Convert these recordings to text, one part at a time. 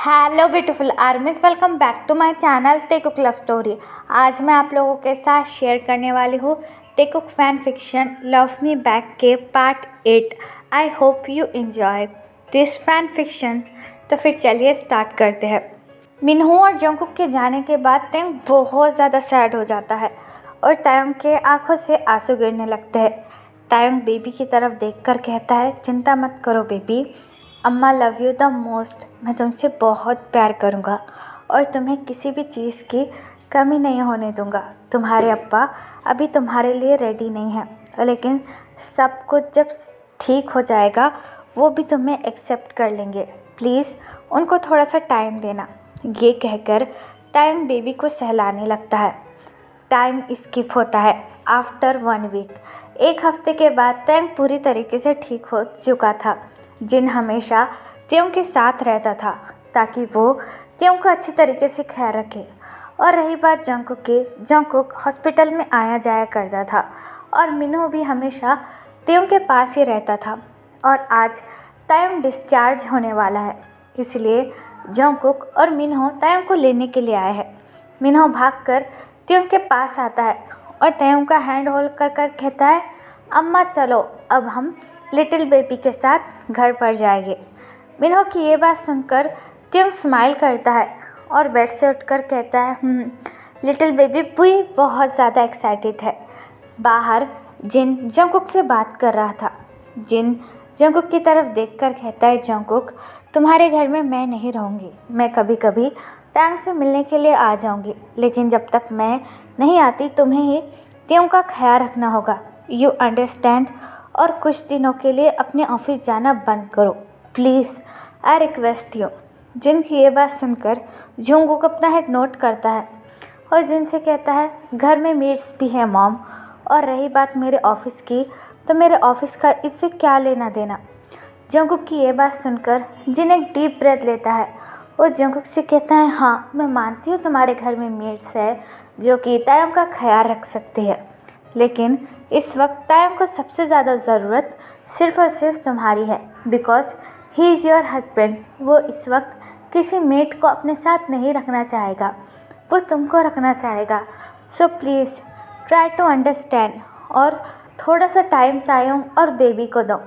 Hello beautiful armies, welcome back to my channel Taekook love story. आज मैं आप लोगों के साथ शेयर करने वाली हूँ Taekook fan fiction love me back के part 8। I hope you enjoy this fan fiction. तो फिर चलिए स्टार्ट करते हैं। मिनहो और जंगकुक के जाने के बाद तयंग बहुत ज़्यादा सैड हो जाता है और तयंग के आंखों से आंसू गिरने लगते हैं। तयंग बेबी की तरफ देखकर कहता है, चिंता मत करो बेबी, अम्मा लव यू द मोस्ट। मैं तुमसे बहुत प्यार करूँगा और तुम्हें किसी भी चीज़ की कमी नहीं होने दूँगा। तुम्हारे अब्बा अभी तुम्हारे लिए रेडी नहीं हैं, लेकिन सब कुछ जब ठीक हो जाएगा वो भी तुम्हें एक्सेप्ट कर लेंगे। प्लीज़ उनको थोड़ा सा टाइम देना। ये कहकर टाइम बेबी को सहलाने लगता है। टाइम स्किप होता है आफ्टर 1 वीक। एक हफ्ते के बाद तयंग पूरी तरीके से ठीक हो चुका था। जिन हमेशा त्यों के साथ रहता था ताकि वो त्यों का अच्छी तरीके से ख्याल रखे। और रही बात जंगकुक की, जंगकुक हॉस्पिटल में आया जाया करता था और मिनहो भी हमेशा त्यों के पास ही रहता था। और आज तयंग डिस्चार्ज होने वाला है, इसलिए जंगकुक और मिनहो तयंग को लेने के लिए आए हैं। मिनहो भागकर त्यों के पास आता है और तयंग का हैंड होल्ड कर कहता है, अम्मा चलो अब हम लिटिल बेबी के साथ घर पर जाएंगे। मिनहो की ये बात सुनकर त्यों स्माइल करता है और बेड से उठकर कहता है, लिटिल बेबी भी बहुत ज़्यादा एक्साइटेड है। बाहर जिन जंगकुक से बात कर रहा था। जिन जंगकुक की तरफ देखकर कहता है, जंगकुक तुम्हारे घर में मैं नहीं रहूँगी, मैं कभी कभी तयंग से मिलने के लिए आ जाऊँगी, लेकिन जब तक मैं नहीं आती तुम्हें ही त्यों का ख्याल रखना होगा। You understand. और कुछ दिनों के लिए अपने ऑफिस जाना बंद करो प्लीज़, आई रिक्वेस्ट यू। जिन की ये बात सुनकर जंगकुक अपना हेड नोट करता है और जिन से कहता है, घर में मेड्स भी है मॉम, और रही बात मेरे ऑफिस की तो मेरे ऑफिस का इससे क्या लेना देना। जंगकुक की ये बात सुनकर जिन एक डीप ब्रेथ लेता है और जंगकुक से कहता है, हाँ मैं मानती हूँ तुम्हारे घर में मेड्स है जो कि तयंग का ख्याल रख सकती है, लेकिन इस वक्त तयंग को सबसे ज़्यादा ज़रूरत सिर्फ़ और सिर्फ तुम्हारी है, because he is your husband. वो इस वक्त किसी मेट को अपने साथ नहीं रखना चाहेगा, वो तुमको रखना चाहेगा। So please try to understand और थोड़ा सा टाइम तयंग और बेबी को दो।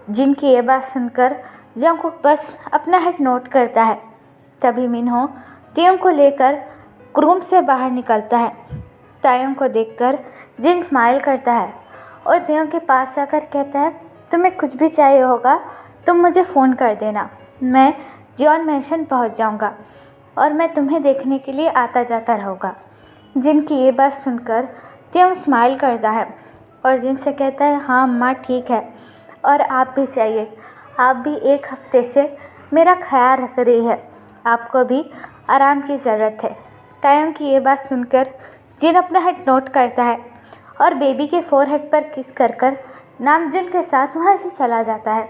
जिनकी ये बात सुनकर जंगकुक बस अपना हेड नोट करता है। तभी मिनहो तयंग को लेकर रूम से बाहर निकलता है। तयंग को देखकर जिन स्माइल करता है और तयंग के पास आकर कहता है, तुम्हें कुछ भी चाहिए होगा तुम मुझे फ़ोन कर देना, मैं जियोन मैंशन पहुंच जाऊंगा और मैं तुम्हें देखने के लिए आता जाता रहूँगा। जिनकी ये बात सुनकर तयंग स्माइल करता है और जिन से कहता है, हाँ अम्मा ठीक है, और आप भी चाहिए, आप भी एक हफ्ते से मेरा ख्याल रख रही है, आपको भी आराम की ज़रूरत है। तयंग की ये बात सुनकर जिन अपना हेड नोट करता है और बेबी के फोरहेड पर किस कर नामजुन के साथ वहाँ से चला जाता है।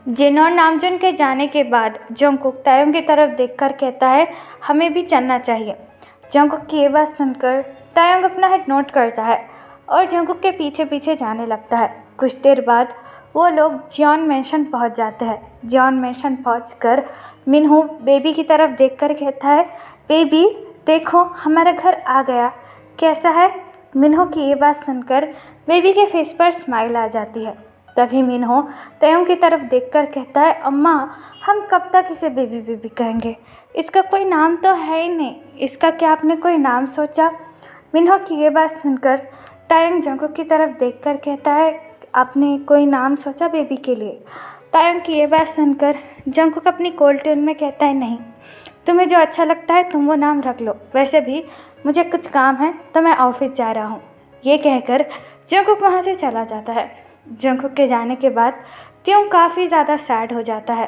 जिन और नामजुन के जाने के बाद जंगकुक तयंग की तरफ देखकर कहता है, हमें भी चलना चाहिए। जंगकुक की ये बात सुनकर तयंग अपना हेड नोट करता है और जंगकुक के पीछे पीछे जाने लगता है। कुछ देर बाद वो लोग जियोन मैंशन पहुँच जाते हैं। जियोन मैंशन पहुँचकर मिनहो बेबी की तरफ देखकर कहता है, बेबी देखो हमारा घर आ गया, कैसा है। मिनहो की ये बात सुनकर बेबी के फेस पर स्माइल आ जाती है। तभी मिनहो तयंग की तरफ देखकर कहता है, अम्मा हम कब तक इसे बेबी बेबी कहेंगे, इसका कोई नाम तो है ही नहीं, इसका क्या आपने कोई नाम सोचा। मिनहो की ये बात सुनकर तयंग जंगकुक की तरफ देखकर कहता है, आपने कोई नाम सोचा बेबी के लिए। तयंग की ये बात सुनकर जंगकुक अपनी कोल्ड टोन में कहता है, नहीं तुम्हें जो अच्छा लगता है तुम वो नाम रख लो, वैसे भी मुझे कुछ काम है तो मैं ऑफिस जा रहा हूँ। ये कहकर जंगकुक वहाँ से चला जाता है। जंगकुक के जाने के बाद त्यों काफ़ी ज़्यादा सैड हो जाता है।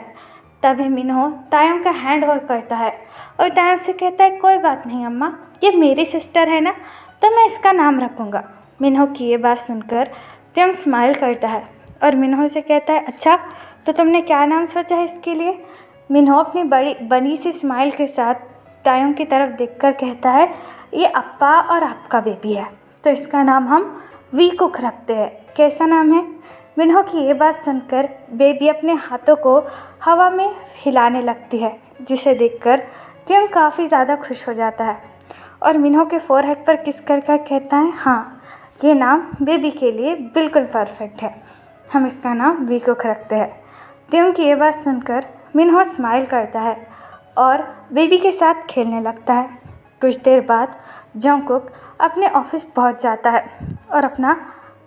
तभी मिनहो तयंग का हैंड होल्ड करता है और तयंग से कहता है, कोई बात नहीं अम्मा, ये मेरी सिस्टर है ना, तो मैं इसका नाम रखूँगा। मिनहो की ये बात सुनकर त्यों स्माइल करता है और मिनहो से कहता है, अच्छा तो तुमने क्या नाम सोचा है इसके लिए। मिनहो अपनी बड़ी सी स्माइल के साथ तयंग की तरफ देखकर कहता है, ये अप्पा और आपका बेबी है तो इसका नाम हम वी कुक रखते हैं, कैसा नाम है। मिनहो की ये बात सुनकर बेबी अपने हाथों को हवा में हिलाने लगती है जिसे देखकर जियोंग काफ़ी ज़्यादा खुश हो जाता है और मिन्हो के फोरहेड पर किस कर कर कहता है, हाँ ये नाम बेबी के लिए बिल्कुल परफेक्ट है, हम इसका नाम वीकुक रखते हैं। जियोंग की ये बात सुनकर मिन्हो स्माइल करता है और बेबी के साथ खेलने लगता है। कुछ देर बाद जंगकुक अपने ऑफिस पहुंच जाता है और अपना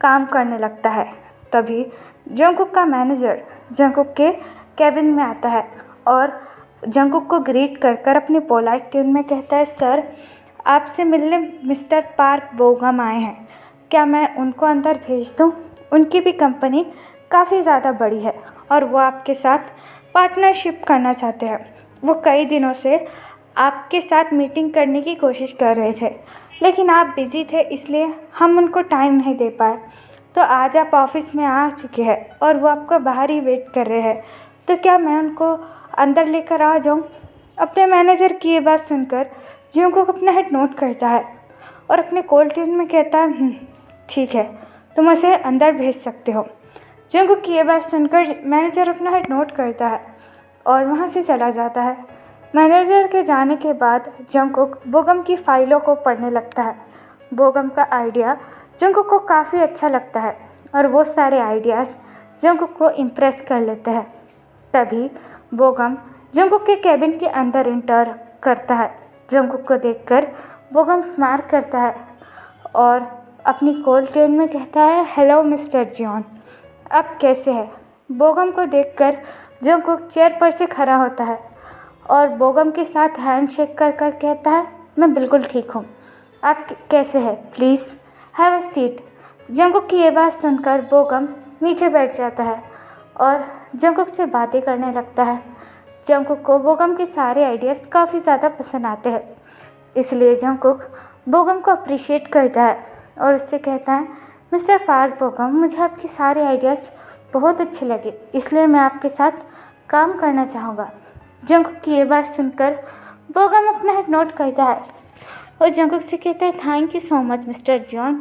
काम करने लगता है। तभी जंगकुक का मैनेजर जंगकुक के कैबिन में आता है और जंगकुक को ग्रीट कर कर अपनी पोलाइट ट्यून में कहता है, सर आपसे मिलने मिस्टर पार्क बोगम आए हैं, क्या मैं उनको अंदर भेज दूं? उनकी भी कंपनी काफ़ी ज़्यादा बड़ी है और वो आपके साथ पार्टनरशिप करना चाहते हैं। वो कई दिनों से आपके साथ मीटिंग करने की कोशिश कर रहे थे, लेकिन आप बिज़ी थे इसलिए हम उनको टाइम नहीं दे पाए। तो आज आप ऑफिस में आ चुके हैं और वो आपको बाहर ही वेट कर रहे हैं, तो क्या मैं उनको अंदर लेकर आ जाऊं? अपने मैनेजर की ये बात सुनकर जियोंग अपना हेड नोट करता है और अपने कोल्ड ट्यून में कहता है, ठीक है तुम उसे अंदर भेज सकते हो। जियोंग की ये बात सुनकर मैनेजर अपना हेड नोट करता है और वहाँ से चला जाता है। मैनेजर के जाने के बाद जंगकुक बोगम की फाइलों को पढ़ने लगता है। बोगम का आइडिया जंगकुक को काफ़ी अच्छा लगता है और वो सारे आइडियाज़ जंगकुक को इम्प्रेस कर लेते हैं। तभी बोगम जंगकुक के केबिन के अंदर इंटर करता है। जंगकुक को देखकर बोगम स्माइल करता है और अपनी कोल्ड ट्यून में कहता है, हेलो मिस्टर जियोन, आप कैसे हैं? बोगम को देखकर जंगकुक चेयर पर से खड़ा होता है और बोगम के साथ हैंडशेक कर कर कहता है, मैं बिल्कुल ठीक हूँ, आप कैसे हैं? Please have a seat. Jungkook की ये बात सुनकर बोगम नीचे बैठ जाता है और जंगकुक से बातें करने लगता है। जंगकुक को बोगम के सारे आइडियाज़ काफ़ी ज़्यादा पसंद आते हैं, इसलिए जंगकुक बोगम को अप्रिशिएट करता है और उससे कहता है, मिस्टर पार्क बोगम, मुझे आपके सारे आइडियाज़ बहुत अच्छे लगे, इसलिए मैं आपके साथ काम करना चाहूँगा। जंगकुक की ये बात सुनकर बोगम अपना हेड नोट करता है और जंगकुक से कहता है, thank you so much mister Jeon,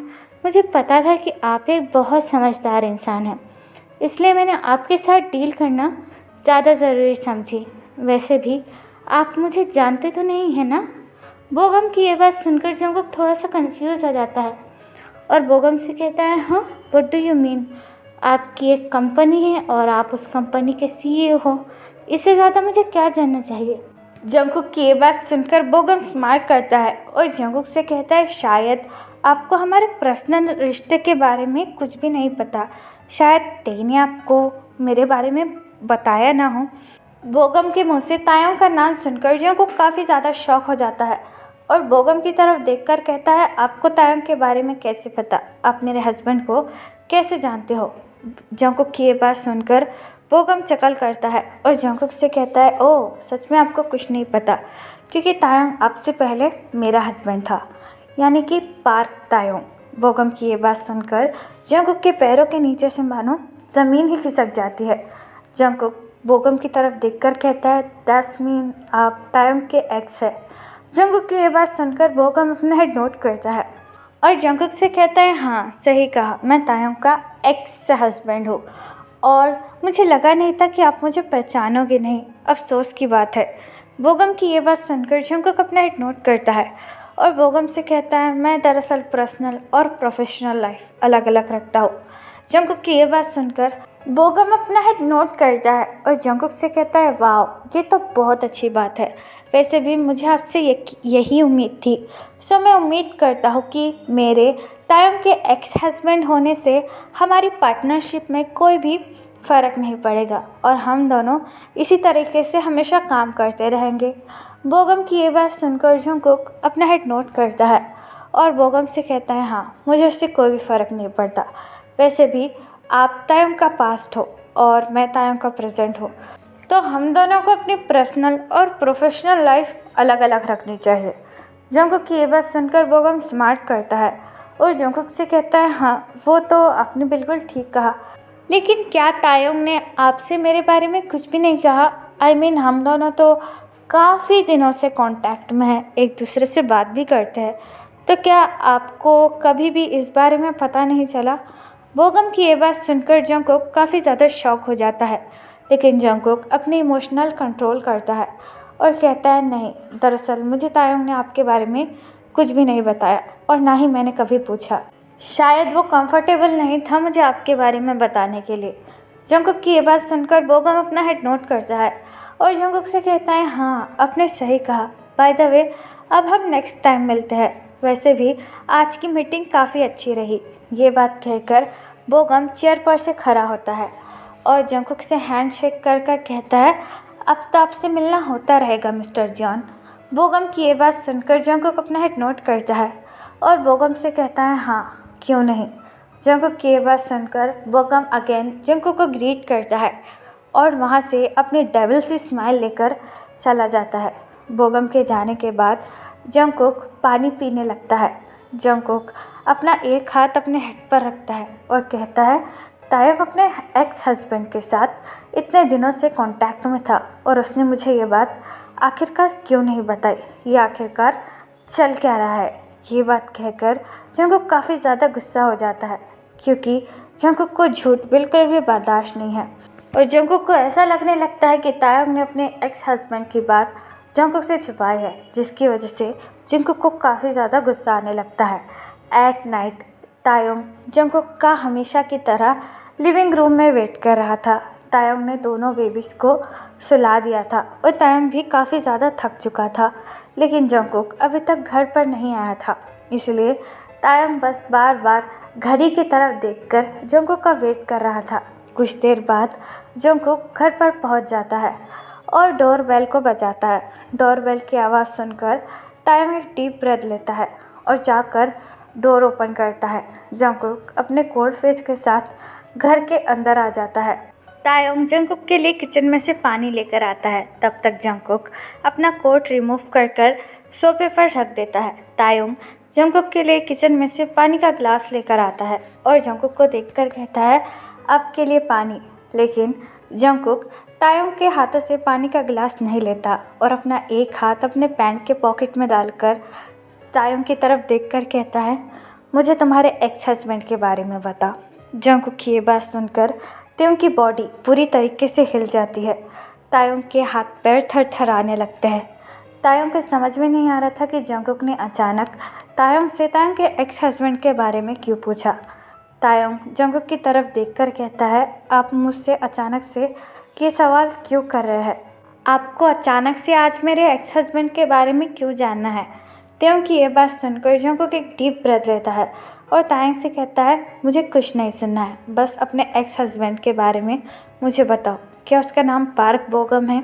मुझे पता था कि आप एक बहुत समझदार इंसान हैं, इसलिए मैंने आपके साथ डील करना ज़्यादा ज़रूरी समझी। वैसे भी आप मुझे जानते तो नहीं हैं ना? बोगम की ये बात सुनकर जंगकुक थोड़ा सा कंफ्यूज हो जाता है और बोगम से कहता है, हाँ व्हाट डू यू मीन? आपकी एक कंपनी है और आप उस कंपनी के सीईओ हो, इससे ज़्यादा मुझे क्या जानना चाहिए? जंगकुक की ये बात सुनकर बोगम स्माइल करता है और जंगकुक से कहता है, शायद आपको हमारे पर्सनल रिश्ते के बारे में कुछ भी नहीं पता, शायद टे ने आपको मेरे बारे में बताया ना हो। बोगम के मुंह से तायोंग का नाम सुनकर जंगकुक काफ़ी ज़्यादा शॉक हो जाता है और बोगम की तरफ देखकर कहता है, आपको तायोंग के बारे में कैसे पता? आप मेरे हस्बैंड को कैसे जानते हो? जंगकुक की ये बात सुनकर बोगम चकल करता है और जंगकुक से कहता है, ओह सच में आपको कुछ नहीं पता, क्योंकि तायोंग आपसे पहले मेरा हस्बैंड था, यानी कि पार्क तायोंग। बोगम की ये बात सुनकर जंगकुक के पैरों के नीचे से मानो ज़मीन ही खिसक जाती है। जंगकुक बोगम की तरफ देखकर कहता है, दैट्स मीन आप तायोंग के एक्स है। जंगकुक की ये बात सुनकर बोगम अपना हेड नोट करता है और जंगकुक से कहता है, हाँ सही कहा, मैं तायोंग का एक्स हस्बैंड हूँ और मुझे लगा नहीं था कि आप मुझे पहचानोगे नहीं, अफसोस की बात है। बोगम की ये बात सुनकर जंगकुक अपना हेड नोट करता है और बोगम से कहता है, मैं दरअसल पर्सनल और प्रोफेशनल लाइफ अलग अलग रखता हूँ। जंगकुक की ये बात सुनकर बोगम अपना हेड नोट करता है और जंगकुक से कहता है, वाह ये तो बहुत अच्छी बात है, वैसे भी मुझे आपसे यही उम्मीद थी। सो मैं उम्मीद करता हूँ कि मेरे तायोंग के एक्स हस्बैंड होने से हमारी पार्टनरशिप में कोई भी फ़र्क नहीं पड़ेगा और हम दोनों इसी तरीके से हमेशा काम करते रहेंगे। बोगम की ये बात सुनकर जंगकुक अपना हेड नोट करता है और बोगम से कहता है, हाँ मुझे उससे कोई भी फ़र्क नहीं पड़ता, वैसे भी आप तायोंग का पास्ट हो और मैं तायोंग का प्रेजेंट हूँ, तो हम दोनों को अपनी पर्सनल और प्रोफेशनल लाइफ अलग अलग रखनी चाहिए। जंगकुक की ये बात सुनकर बोगम स्मार्ट करता है और जंगकुक से कहता है, हाँ वो तो आपने बिल्कुल ठीक कहा, लेकिन क्या तायोंग ने आपसे मेरे बारे में कुछ भी नहीं कहा? आई मीन हम दोनों तो काफ़ी दिनों से कांटेक्ट में हैं, एक दूसरे से बात भी करते हैं, तो क्या आपको कभी भी इस बारे में पता नहीं चला? बोगम की ये बात सुनकर जंगकुक काफ़ी ज़्यादा शॉक हो जाता है, लेकिन जंगकुक अपनी इमोशनल कंट्रोल करता है और कहता है नहीं, दरअसल मुझे तायोंग ने आपके बारे में कुछ भी नहीं बताया और ना ही मैंने कभी पूछा। शायद वो कंफर्टेबल नहीं था मुझे आपके बारे में बताने के लिए। जंगकुक की ये बात सुनकर बोगम अपना हेड नोट करता है और जंगकुक से कहता है हाँ, आपने सही कहा। बाय द वे, अब हम नेक्स्ट टाइम मिलते हैं। वैसे भी आज की मीटिंग काफ़ी अच्छी रही। ये बात कहकर बोगम चेयर पर से खड़ा होता है और जंगकुक से हैंड शेक कर कर कहता है अब तो आपसे मिलना होता रहेगा मिस्टर जॉन। बोगम की ये बात सुनकर जंगकुक अपना हेड नोट करता है और बोगम से कहता है हाँ, क्यों नहीं। जंगकुक की ये बात सुनकर बोगम अगेन जंगकुक को ग्रीट करता है और वहाँ से अपनी डेविल सी स्माइल लेकर चला जाता है। बोगम के जाने के बाद जंगकुक पानी पीने लगता है। जंगकुक अपना एक हाथ अपने हेड पर रखता है और कहता है तायोंग अपने एक्स हस्बैंड के साथ इतने दिनों से कांटेक्ट में था और उसने मुझे ये बात आखिरकार क्यों नहीं बताई। ये आखिरकार चल क्या रहा है। ये बात कहकर जंगकुक काफ़ी ज़्यादा गुस्सा हो जाता है क्योंकि जंगकुक को झूठ बिल्कुल भी बर्दाश्त नहीं है और जंगकुक को ऐसा लगने लगता है कि तायोंग ने अपने एक्स हस्बैंड की बात जंगकुक से छुपाई है, जिसकी वजह से जंगकुक को काफ़ी ज़्यादा गुस्सा आने लगता है। एट नाइट तायोंग जंगकुक का हमेशा की तरह लिविंग रूम में वेट कर रहा था। तायोंग ने दोनों बेबीज़ को सुला दिया था और तायोंग भी काफ़ी ज़्यादा थक चुका था, लेकिन जंगकुक अभी तक घर पर नहीं आया था। इसलिए तायोंग बस बार बार घड़ी की तरफ देखकर जंगकुक का वेट कर रहा था। कुछ देर बाद जंगकुक घर पर पहुंच जाता है और डोरबेल को बजाता है। डोरबेल की आवाज़ सुनकर तायोंग एक डीप ब्रेथ लेता है और जाकर डोर ओपन करता है। जंगकुक अपने कोल्ड फेस के साथ घर के अंदर आ जाता है। तायोंग जंगकुक के लिए किचन में से पानी लेकर आता है। तब तक जंगकुक अपना कोट रिमूव कर कर सोफे पर रख देता है। तायोंग जंगकुक के लिए किचन में से पानी का ग्लास लेकर आता है और जंगकुक को देखकर कहता है आपके लिए पानी। लेकिन जंगकुक तायोंग के हाथों से पानी का गिलास नहीं लेता और अपना एक हाथ अपने पैंट के पॉकेट में डालकर तायोंग की तरफ देखकर कहता है मुझे तुम्हारे एक्स हस्बैंड के बारे में बता। जंगकुक की ये बात सुनकर तायोंग की बॉडी पूरी तरीके से हिल जाती है। तायोंग के हाथ पैर थरथराने लगते हैं। तायोंग को समझ में नहीं आ रहा था कि जंगकुक ने अचानक तायोंग से तायोंग के एक्स हस्बैंड के बारे में क्यों पूछा। तायोंग जंगकुक की तरफ देखकर कहता है आप मुझसे अचानक से ये सवाल क्यों कर रहे हैं? आपको अचानक से आज मेरे एक्स हस्बैंड के बारे में क्यों जानना है? तायोंग की ये बात सुनकर जंगकुक एक डीप ब्रेथ लेता है और तायोंग से कहता है मुझे कुछ नहीं सुनना है, बस अपने एक्स हस्बैंड के बारे में मुझे बताओ। क्या उसका नाम पार्क बोगम है?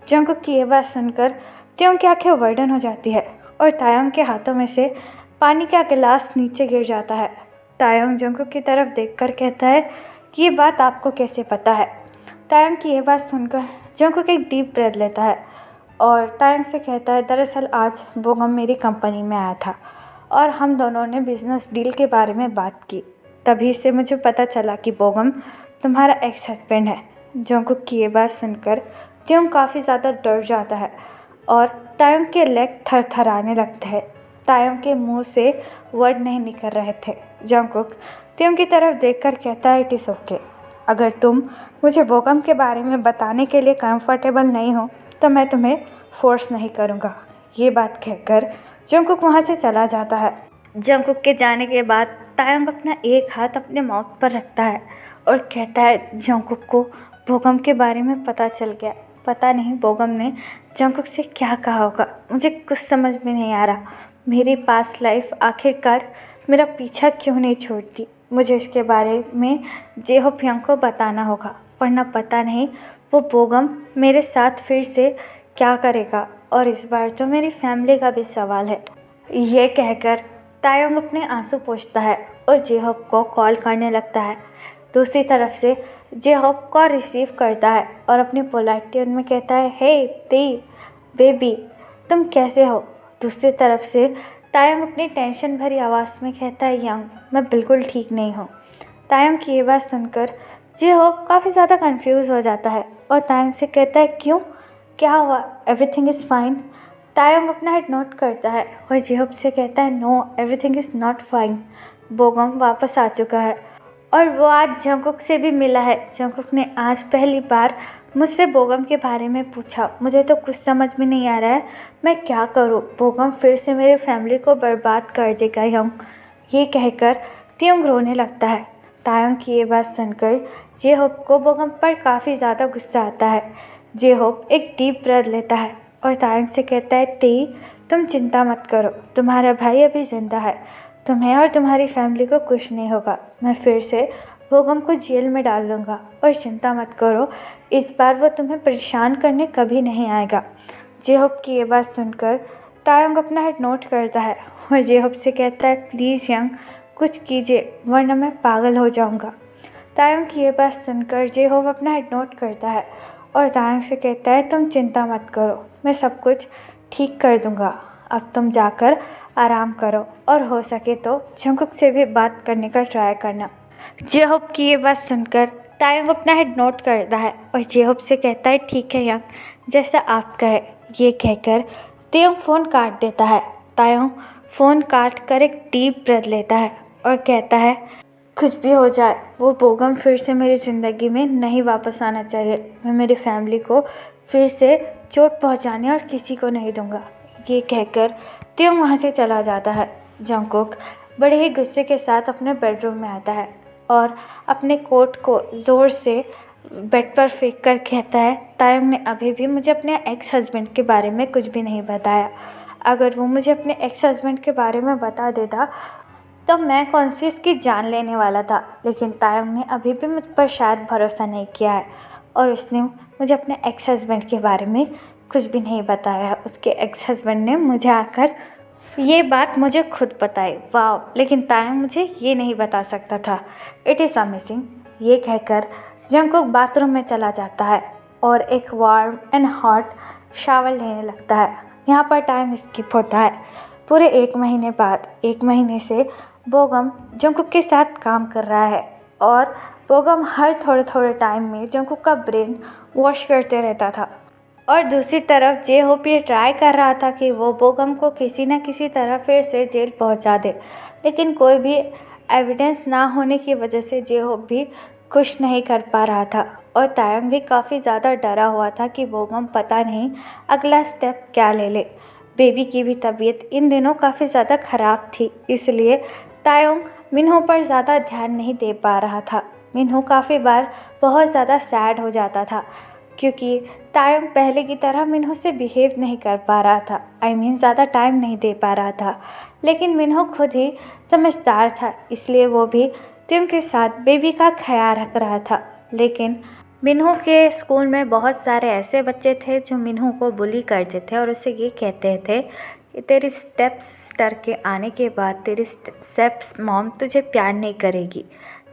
जंगकुक की ये बात सुनकर तायोंग की आंखें वाइडन हो जाती है और तायोंग के हाथों में से पानी का गिलास नीचे गिर जाता है। तायोंग जंगकुक की तरफ देखकर कहता है कि ये बात आपको कैसे पता है? तायोंग की ये बात सुनकर जंगकुक एक डीप ब्रेथ लेता है और तायोंग से कहता है दरअसल आज बोगम मेरी कंपनी में आया था और हम दोनों ने बिज़नेस डील के बारे में बात की। तभी से मुझे पता चला कि बोगम तुम्हारा एक्स हस्बैंड है। जंगकुक की ये बात सुनकर तायोंग काफ़ी ज़्यादा डर जाता है और तायोंग के लेग थरथराने लगते हैं। तायोंग के मुंह से वर्ड नहीं निकल रहे थे। जंगकुक तायोंग की तरफ देखकर कहता है इट इज़ ओके। अगर तुम मुझे बोगम के बारे में बताने के लिए कंफर्टेबल नहीं हो तो मैं तुम्हें फोर्स नहीं करूँगा। ये बात कहकर जंगकुक वहाँ से चला जाता है। जंगकुक के जाने के बाद तायोंग अपना एक हाथ अपने माउथ पर रखता है और कहता है जंगकुक को बोगम के बारे में पता चल गया। पता नहीं बोगम ने जंगकुक से क्या कहा होगा, मुझे कुछ समझ में नहीं आ रहा। मेरी पास्ट लाइफ आखिरकार मेरा पीछा क्यों नहीं छोड़ती। मुझे इसके बारे में जेहोप्यंग को बताना होगा, वरना पता नहीं वो बोगम मेरे साथ फिर से क्या करेगा और इस बार तो मेरी फैमिली का भी सवाल है। ये कहकर तायोंग अपने आंसू पोंछता है और जेहोप को कॉल करने लगता है। दूसरी तरफ से जेहोप कॉल रिसीव करता है और अपनी पोलाइट ट्यून में कहता है हे ती बेबी तुम कैसे हो। दूसरी तरफ से तायोंग अपनी टेंशन भरी आवाज़ में कहता है यंग मैं बिल्कुल ठीक नहीं हूँ। तायोंग की ये बात सुनकर जेहोप काफ़ी ज़्यादा कंफ्यूज हो जाता है और तायोंग से कहता है क्यों, क्या हुआ? Everything is fine. तायोंग अपना हेड नोट करता है और जेहोप से कहता है no everything is not fine. Bogum वापस आ चुका है और वो आज जंगकुक से भी मिला है। जंगकुक ने आज पहली बार मुझसे बोगम के बारे में पूछा। मुझे तो कुछ समझ में नहीं आ रहा है, मैं क्या करूँ। बोगम फिर से मेरी फैमिली को बर्बाद कर देगा यंग, ये कहकर त्योंग रोने लगता है। तायंग की ये बात सुनकर जेहोप को बोगम पर काफ़ी ज़्यादा गुस्सा आता है। जेहोप एक डीप ब्रेथ लेता है और तायंग से कहता है, तेई तुम चिंता मत करो, तुम्हारा भाई अभी ज़िंदा है, तुम्हें और तुम्हारी फैमिली को कुछ नहीं होगा। मैं फिर से बोगम को जेल में डाल दूँगा और चिंता मत करो, इस बार वो तुम्हें परेशान करने कभी नहीं आएगा। जेहोप की ये बात सुनकर तायंग अपना हेड नोट करता है और जेहोप से कहता है, प्लीज़ यंग कुछ कीजिए वरना मैं पागल हो जाऊँगा। तायंग की ये बात सुनकर जेहोप अपना हेड नोट करता है और तायंग से कहता है, तुम चिंता मत करो, मैं सब कुछ ठीक कर दूँगा, अब तुम जाकर आराम करो और हो सके तो जंगकुक से भी बात करने का ट्राई करना। जेहोप की ये बात सुनकर तायंग अपना हेड नोट करता है और जेहोप से कहता है, ठीक है यंग, जैसा आप कहे। ये कहकर तायंग फ़ोन काट देता है। तायंग फ़ोन काट कर एक डीप ब्रेथ लेता है और कहता है, कुछ भी हो जाए वो बोगम फिर से मेरी ज़िंदगी में नहीं वापस आना चाहिए। मैं मेरी फैमिली को फिर से चोट पहुंचाने और किसी को नहीं दूंगा। ये कहकर तायंग वहाँ से चला जाता है। जंगकुक बड़े ही गुस्से के साथ अपने बेडरूम में आता है और अपने कोट को ज़ोर से बेड पर फेंक कर कहता है, तायंग ने अभी भी मुझे अपने एक्स हस्बैंड के बारे में कुछ भी नहीं बताया। अगर वो मुझे अपने एक्स हस्बैंड के बारे में बता देता तो मैं कॉन्शियस की जान लेने वाला था, लेकिन तायंग ने अभी भी मुझ पर शायद भरोसा नहीं किया है और उसने मुझे अपने एक्स हस्बैंड के बारे में कुछ भी नहीं बताया। उसके एक्स हस्बैंड ने मुझे आकर ये बात मुझे खुद बताई। वाह, लेकिन तायंग मुझे ये नहीं बता सकता था। It is amazing. ये कहकर जंगकुक बाथरूम में चला जाता है और एक वार्म एंड हॉट शावर लेने लगता है। यहाँ पर टाइम स्किप होता है। पूरे 1 महीने बाद, 1 महीने से बोगम जंगकुक के साथ काम कर रहा है और बोगम हर थोड़े थोड़े टाइम में जंगकुक का ब्रेन वॉश करते रहता था। और दूसरी तरफ जेहोप ये ट्राई कर रहा था कि वो बोगम को किसी न किसी तरह फिर से जेल पहुंचा दे, लेकिन कोई भी एविडेंस ना होने की वजह से जेहोप भी कुछ नहीं कर पा रहा था। और तायंग भी काफ़ी ज़्यादा डरा हुआ था कि बोगम पता नहीं अगला स्टेप क्या ले ले। बेबी की भी तबीयत इन दिनों काफ़ी ज़्यादा ख़राब थी, इसलिए तायंग मिन्हो पर ज़्यादा ध्यान नहीं दे पा रहा था। मिन्हो काफ़ी बार बहुत ज़्यादा सैड हो जाता था क्योंकि तायंग पहले की तरह मिन्हो से बिहेव नहीं कर पा रहा था। ज़्यादा टाइम नहीं दे पा रहा था, लेकिन मिन्हो खुद ही समझदार था, इसलिए वो भी तायंग के साथ बेबी का ख्याल रख रहा था। लेकिन मिन्हो के स्कूल में बहुत सारे ऐसे बच्चे थे जो मिन्हो को बुली करते थे और उससे ये कहते थे कि तेरी स्टेप्स सिस्टर के आने के बाद तेरी स्टेप्स मॉम तुझे प्यार नहीं करेगी,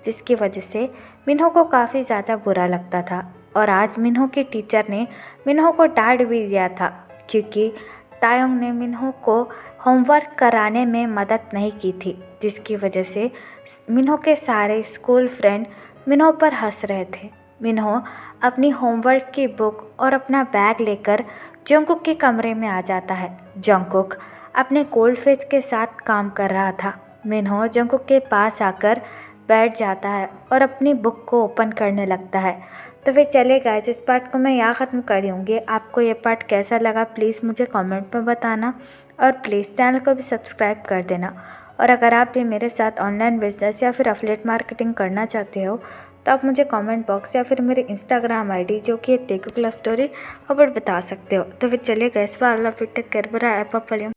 जिसकी वजह से मिन्हो को काफ़ी ज़्यादा बुरा लगता था। और आज मिन्हो के टीचर ने मिन्हो को डांट भी दिया था क्योंकि तायंग ने मिन्हो को होमवर्क कराने में मदद नहीं की थी, जिसकी वजह से मिन्हो के सारे स्कूल फ्रेंड मिन्हो पर हंस रहे थे। मिन्हो अपनी होमवर्क की बुक और अपना बैग लेकर जंगकुक के कमरे में आ जाता है। जंगकुक अपने कोल्ड फेस के साथ काम कर रहा था। मिन्हो जंगकुक के पास आकर बैठ जाता है और अपनी बुक को ओपन करने लगता है। तो फिर चले गाइस, इस पार्ट को मैं यहाँ ख़त्म करूँगी। आपको ये पार्ट कैसा लगा प्लीज़ मुझे कमेंट में बताना और प्लीज़ चैनल को भी सब्सक्राइब कर देना। और अगर आप भी मेरे साथ ऑनलाइन बिजनेस या फिर एफिलिएट मार्केटिंग करना चाहते हो तो आप मुझे कमेंट बॉक्स या फिर मेरे इंस्टाग्राम आईडी जो कि टेकुक लव स्टोरी, वहाँ पर बता सकते हो। तो फिर चलिए गाइस, बाय, अल्लाह हाफिज़, टेक केयर, बाय, ऐप